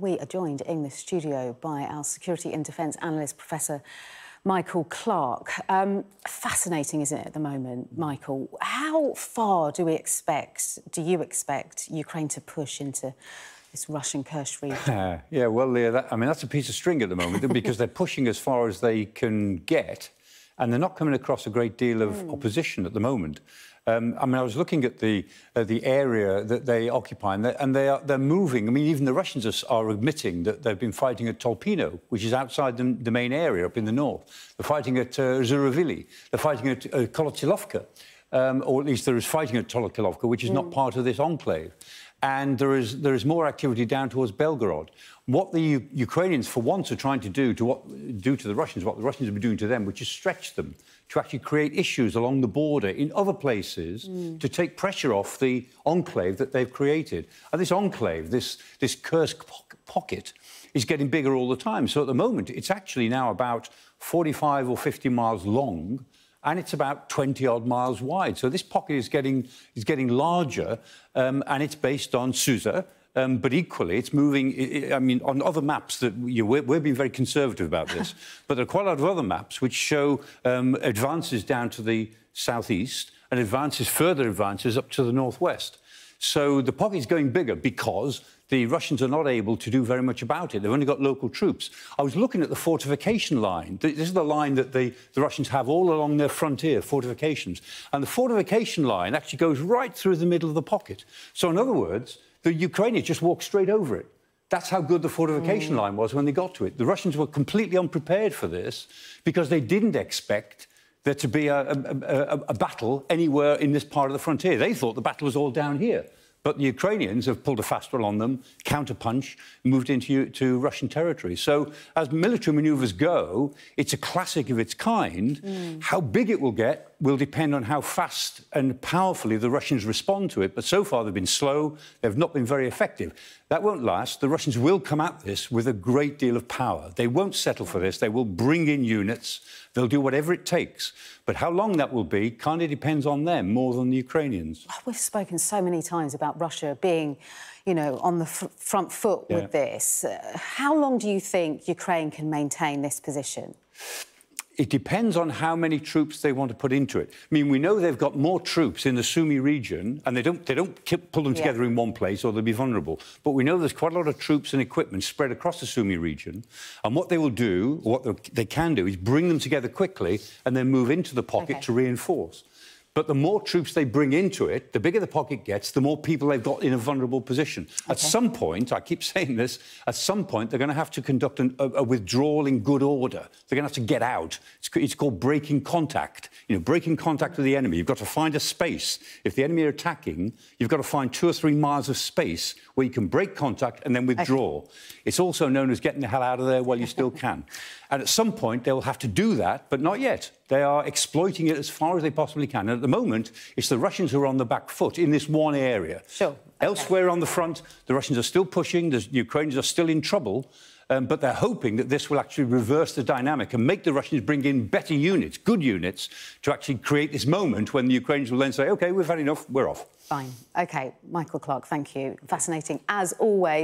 We are joined in the studio by our security and defence analyst, Professor Michael Clarke. Fascinating, isn't it, at the moment, Michael? How far do you expect Ukraine to push into this Russian Kursk region? Yeah, well, Leah, that's a piece of string at the moment because they're pushing as far as they can get, and they're not coming across a great deal of opposition at the moment. I was looking at the area that they occupy, and they're moving. I mean, even the Russians are admitting that they've been fighting at Tolpino, which is outside the main area up in the north. They're fighting at Zurovili. They're fighting at Kolochilovka, or at least there is fighting at Kolochilovka, which is not part of this enclave. And there is more activity down towards Belgorod. What the Ukrainians, for once, are trying to do to the Russians, what the Russians have been doing to them, which is stretch them to actually create issues along the border in other places to take pressure off the enclave that they've created. And this enclave, this Kursk pocket, is getting bigger all the time. So at the moment, it's actually now about 45 or 50 miles long, and it's about 20-odd miles wide. So this pocket is getting larger, and it's based on Susa, but equally it's moving. I mean, on other maps that we're being very conservative about this, but there are quite a lot of other maps which show advances down to the southeast and further advances up to the northwest. So the pocket is going bigger because the Russians are not able to do very much about it. They've only got local troops. I was looking at the fortification line. This is the line that the Russians have all along their frontier, fortifications. And the fortification line actually goes right through the middle of the pocket. So, in other words, the Ukrainians just walked straight over it. That's how good the fortification line was when they got to it. The Russians were completely unprepared for this because they didn't expect there to be a battle anywhere in this part of the frontier. They thought the battle was all down here. But the Ukrainians have pulled a fast one on them, counterpunch, moved into Russian territory. So as military manoeuvres go, it's a classic of its kind. How big it will get will depend on how fast and powerfully the Russians respond to it. But so far, they've been slow. They've not been very effective. That won't last. The Russians will come at this with a great deal of power. They won't settle for this. They will bring in units. They'll do whatever it takes. But how long that will be kind of depends on them more than the Ukrainians. We've spoken so many times about Russia being, you know, on the front foot with this. How long do you think Ukraine can maintain this position? It depends on how many troops they want to put into it. I mean, we know they've got more troops in the Sumy region, and they don't pull them together in one place or they'll be vulnerable. But we know there's quite a lot of troops and equipment spread across the Sumy region. And what they will do, they can do, is bring them together quickly and then move into the pocket to reinforce. But the more troops they bring into it, the bigger the pocket gets, the more people they've got in a vulnerable position. At some point, I keep saying this, at some point they're going to have to conduct a withdrawal in good order. They're going to have to get out. It's called breaking contact. You know, breaking contact with the enemy. You've got to find a space. If the enemy are attacking, you've got to find 2 or 3 miles of space where you can break contact and then withdraw. It's also known as getting the hell out of there while you still can. And at some point, they'll have to do that, but not yet. They are exploiting it as far as they possibly can. And at the moment, it's the Russians who are on the back foot in this one area. Sure. Elsewhere on the front, the Russians are still pushing, the Ukrainians are still in trouble, but they're hoping that this will actually reverse the dynamic and make the Russians bring in better units, good units, to actually create this moment when the Ukrainians will then say, OK, we've had enough, we're off. Fine. OK, Michael Clarke, thank you. Fascinating, as always.